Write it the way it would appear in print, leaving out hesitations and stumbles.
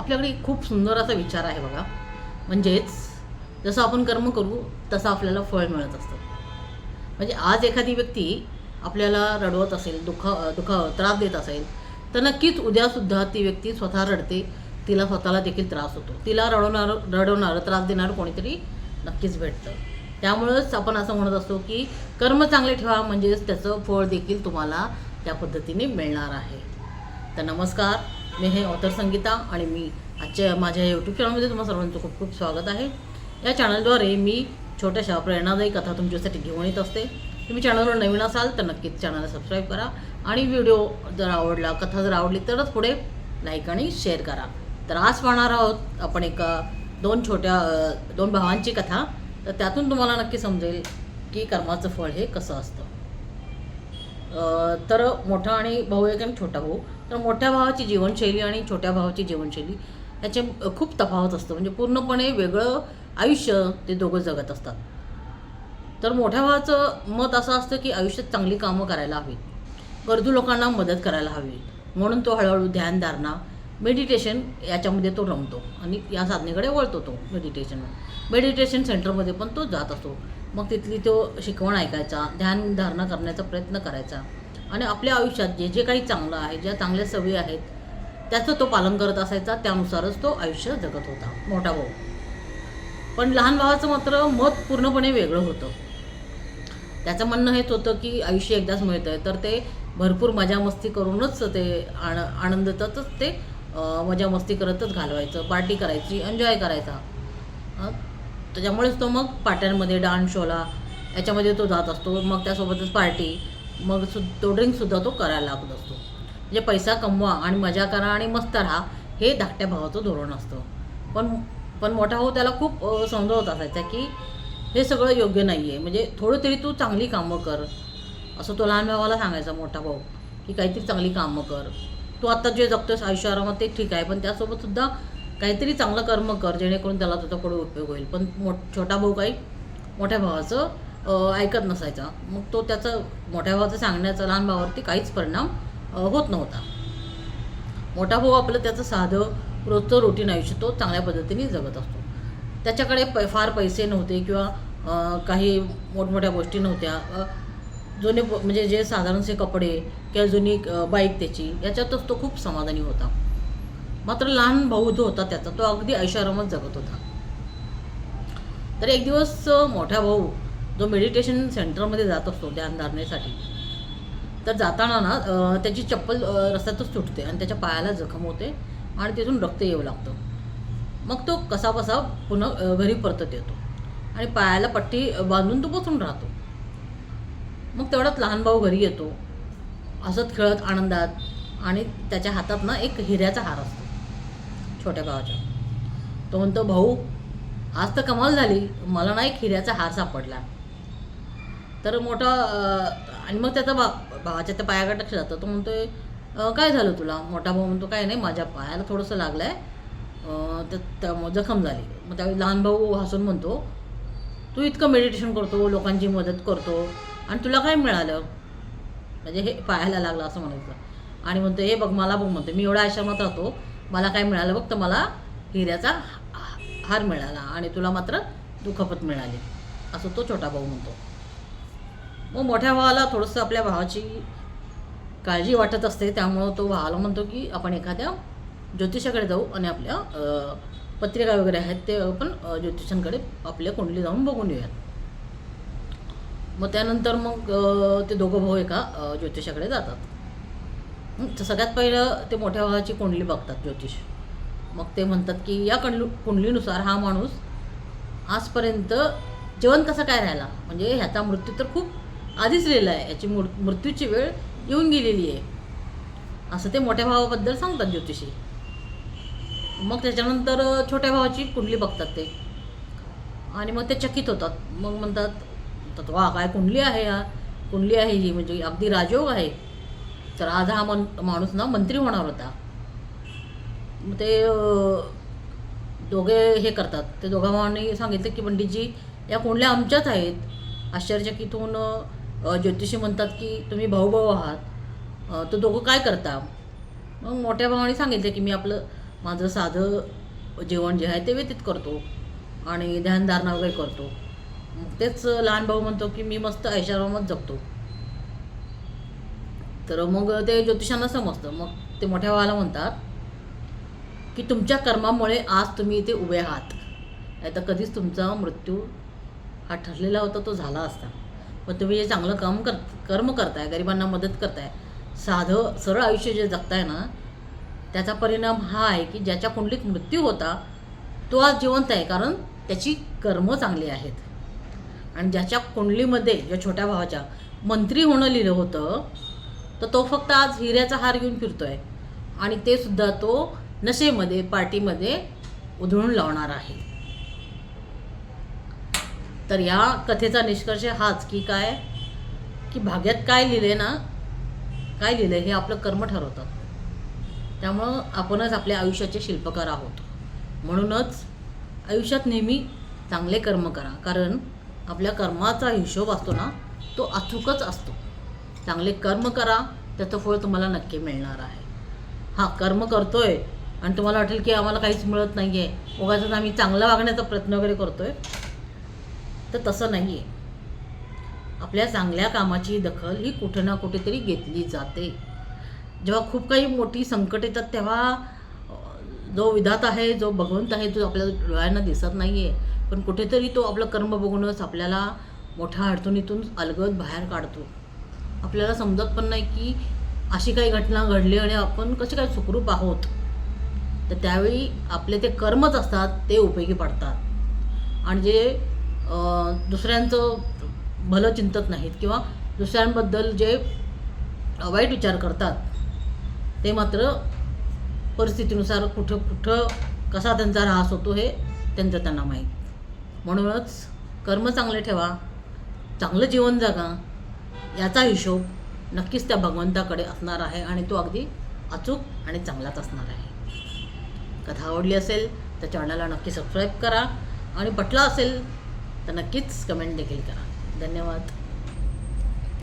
आपल्याकडे खूप सुंदर असा विचार आहे बघा. म्हणजेच जसं आपण कर्म करू तसं आपल्याला फळ मिळत असतं. म्हणजे आज एखादी व्यक्ती आपल्याला रडवत असेल, त्रास देत असेल, तर नक्कीच उद्यासुद्धा ती व्यक्ती स्वतः रडते. तिला स्वतःला देखील त्रास होतो. तिला रडवणारं त्रास देणारं कोणीतरी नक्कीच भेटतं. त्यामुळंच आपण असं म्हणत असतो की कर्म चांगले ठेवा, म्हणजेच त्याचं फळ देखील तुम्हाला त्या पद्धतीने मिळणार आहे. तर नमस्कार, मी हे ऑथर संगीता आणि मी आजच्या माझ्या यूट्यूब चॅनलमध्ये तुम्हा सर्वांचं खूप खूप स्वागत आहे. या चॅनलद्वारे मी छोट्याशा प्रेरणादायी कथा तुमच्यासाठी घेऊन येत असते. तुम्ही चॅनलवर नवीन असाल तर नक्कीच चॅनलला सबस्क्राईब करा आणि व्हिडिओ जर आवडला, कथा जर आवडली तरच पुढे लाईक आणि शेअर करा. तर आज पाहणार आहोत आपण दोन भावांची कथा. तर त्यातून तुम्हाला नक्की समजेल की कर्माचं फळ हे कसं असतं. तर मोठा आणि भाऊ एक आणि छोटा भाऊ. तर मोठ्या भावाची जीवनशैली आणि छोट्या भावाची जीवनशैली याचे खूप तफावत असतं. म्हणजे पूर्णपणे वेगळं आयुष्य ते दोघं जगत असतात. तर मोठ्या भावाचं मत असं असतं की आयुष्यात चांगली कामं करायला हवी, गरजू लोकांना मदत करायला हवी, म्हणून तो हळूहळू ध्यानधारणा, मेडिटेशन याच्यामध्ये तो रमतो आणि या साधनेकडे वळतो. तो मेडिटेशन सेंटरमध्ये पण तो जात असतो. मग तिथली तो शिकवण ऐकायचा, ध्यानधारणा करण्याचा प्रयत्न करायचा आणि आपल्या आयुष्यात जे जे काही चांगलं आहे, ज्या चांगल्या सवयी आहेत त्याचं तो पालन करत असायचा. त्यानुसारच तो आयुष्य जगत होता मोठा भाऊ. पण लहान भावाचं मात्र मत पूर्णपणे वेगळं होतं. त्याचं म्हणणं हेच होतं की आयुष्य एकदाच मिळतं आहे, तर ते भरपूर मजा मस्ती करूनच ते आनंदातच ते मजा मस्ती करतच घालवायचं, पार्टी करायची, एन्जॉय करायचा. त्याच्यामुळेच तो मग पार्ट्यांमध्ये, डान्स शोला याच्यामध्ये तो जात असतो. मग त्यासोबतच पार्टी, मग तो ड्रिंकसुद्धा तो करायला लागत असतो. म्हणजे पैसा कमवा आणि मजा करा आणि मस्त राहा, हे धाकट्या भावाचं धोरण असतं. पण मोठा भाऊ त्याला खूप समजावत असायचा की हे सगळं योग्य नाही आहे. म्हणजे थोडं तरी तू चांगली कामं कर, असं तो लहान भावाला सांगायचा मोठा भाऊ, की काहीतरी चांगली कामं कर. तू आत्ता जे जगतोस आयुष्य आरामात ते ठीक आहे, पण त्यासोबतसुद्धा काहीतरी चांगलं कर्म कर, जेणेकरून त्याला तुझा पुढे उपयोग होईल. पण छोटा भाऊ काही मोठ्या भावाचं ऐकत नसायचा. मग तो त्याचं मोठ्या भावाचं सांगण्याचा लहान भावावरती काहीच परिणाम होत नव्हता. मोठा भाऊ आपलं त्याचं साधं रोजचं रुटीन आयुष्य तो चांगल्या पद्धतीने जगत असतो. त्याच्याकडे फार पैसे नव्हते किंवा काही मोठमोठ्या गोष्टी नव्हत्या. जुने म्हणजे जे साधारणसे कपडे किंवा जुनी बाईक त्याची, याच्यातच तो खूप समाधानी होता. मात्र लहान भाऊ जो होता त्याचा, तो अगदी ऐशारामात जगत होता. तर एक दिवस मोठा भाऊ जो मेडिटेशन सेंटरमध्ये जात असतो ध्यानधारणेसाठी, तर जाताना ना त्याची चप्पल रस्त्यातच तुटते आणि त्याच्या पायाला जखम होते आणि तिथून रक्त येऊ लागतं. मग तो कसाबसा पुन्हा घरी परतत येतो आणि पायाला पट्टी बांधून तो बसून राहतो. मग तेवढ्यात लहान भाऊ घरी येतो, हसत खेळत आनंदात, आणि त्याच्या हातात ना एक हिऱ्याचा हार असतो छोट्या भावाच्या. तो म्हणतो, भाऊ आज तर कमाल झाली, मला ना एक हिऱ्याचा हार सापडला. तर मोठा आणि मग त्याचा भावाच्या त्या पायाकडे लक्ष जातं. तो म्हणतोय, काय झालं तुला? मोठा भाऊ म्हणतो, काय नाही, माझ्या पायाला थोडंसं लागलं आहे, त्यामुळे जखम झाली. मग त्यावेळी लहान भाऊ हसून म्हणतो, तू इतकं मेडिटेशन करतो, लोकांची मदत करतो, आणि तुला काय मिळालं? म्हणजे हे पायाला लागलं असं म्हणायचं. आणि म्हणतो, हे बघ मला बघ, म्हणतो मी एवढ्या आश्रमात राहतो, मला काय मिळालं बघ, तर मला हिऱ्याचा हार मिळाला आणि तुला मात्र दुखापत मिळाली, असं तो छोटा भाऊ म्हणतो. मग मोठ्या भावाला थोडंसं आपल्या भावाची काळजी वाटत असते. त्यामुळं तो भावाला म्हणतो की आपण एखाद्या ज्योतिषाकडे जाऊ आणि आपल्या पत्रिका वगैरे आहेत ते आपण ज्योतिषांकडे आपल्या कुंडली जाऊन बघून येऊयात. मग त्यानंतर मग ते दोघं भाऊ एका ज्योतिषाकडे जातात. तर सगळ्यात पहिलं ते मोठ्या भावाची कुंडली बघतात ज्योतिष. मग ते म्हणतात की या कुंडलीनुसार हा माणूस आजपर्यंत जेवण कसं काय राहिला, म्हणजे ह्याचा मृत्यू तर खूप आधीच लिहिला आहे, याची मृत्यूची वेळ येऊन गेलेली आहे, असं ते मोठ्या भावाबद्दल सांगतात ज्योतिषी. मग त्याच्यानंतर छोट्या भावाची कुंडली बघतात ते आणि मग ते चकित होतात. मग म्हणतात, वा काय कुंडली आहे, कुंडली आहे ही, म्हणजे अगदी राजयोग आहे. तर आज हा माणूस ना मंत्री होणार होता. मग ते दोघे हे करतात. ते दोघा भावांनी सांगितलं की पंडितजी, या कुंडल्या आमच्याच आहेत. आश्चर्यचकित होऊन ज्योतिषी म्हणतात की तुम्ही भाऊ आहात, तो दोघं काय करता? मग मोठ्या भावाने सांगितलं की मी आपलं माझं साधं जेवण जे आहे ते व्यतीत करतो आणि ध्यानधारणा वगैरे करतो. मग तेच लहान भाऊ म्हणतो की मी मस्त ऐशारामात जगतो. तर मग ते ज्योतिषांना समजतं. मग ते मोठ्या भावाला म्हणतात की तुमच्या कर्मामुळे आज तुम्ही इथे उभे आहात, नाही तर कधीच तुमचा मृत्यू हा ठरलेला होता, तो झाला असता. पण तुम्ही जे चांगलं कर्म करताय, गरिबांना मदत करताय, साधं सरळ आयुष्य जे जगताय ना, त्याचा परिणाम हा आहे की ज्याच्या कुंडलीत मृत्यू होता तो आज जिवंत आहे, कारण त्याची कर्म चांगली आहेत. आणि ज्याच्या कुंडलीमध्ये ज्या छोट्या भावाच्या मंत्री होणं लिहिलं होतं, तर तो फक्त आज हिऱ्याचा हार घेऊन फिरतोय आणि ते सुद्धा तो नशेमध्ये पार्टीमध्ये उधळून लावणार आहे. तर या कथेचा निष्कर्ष हाच की काय, की भाग्यात काय लिहिले ना, काय लिहिलं हे आपलं कर्म ठरवतं. त्यामुळं आपणच आपल्या आयुष्याचे शिल्पकार आहोत. म्हणूनच आयुष्यात नेहमी चांगले कर्म करा, कारण आपल्या कर्माचा हिशोब असतो ना, तो अचूकच असतो. चांगले कर्म करा, त्याचं फळ तुम्हाला नक्की मिळणार आहे. हां, कर्म करतोय आणि तुम्हाला वाटेल की आम्हाला काहीच मिळत नाही आहे, उगाचच आम्ही चांगलं वागण्याचा प्रयत्न वगैरे करतोय, तर तसं नाही आहे. आपल्या चांगल्या कामाची दखल ही कुठे ना कुठेतरी घेतली जाते. जेव्हा खूप काही मोठी संकट येतात तेव्हा जो विधाता आहे, जो भगवंत आहे, जो आपल्या डोळ्यांना दिसत नाही आहे, पण कुठेतरी तो आपलं कर्म बघूनच आपल्याला मोठ्या अडचणीतून अलगद बाहेर काढतो. आपल्याला समजत पण नाही की अशी काही घटना घडली आणि आपण कसे काय सुखरूप आहोत. तर त्यावेळी आपले ते कर्मच असतात, ते उपयोगी पडतात. आणि जे दुसऱ्यांचं भलं चिंतत नाहीत किंवा दुसऱ्यांबद्दल जे वाईट विचार करतात, ते मात्र परिस्थितीनुसार कुठं कसा त्यांचा ऱ्हास होतो हे त्यांना माहीत. म्हणूनच कर्म चांगले ठेवा, चांगलं जीवन जगा, याचा हिशोब नक्कीच त्या भगवंताकडे असणार आहे आणि तो अगदी अचूक आणि चांगलाच असणार आहे. कथा आवडली असेल तर चॅनलला नक्की सबस्क्राईब करा आणि पटला असेल तर नक्कीच कमेंट देखील करा. धन्यवाद.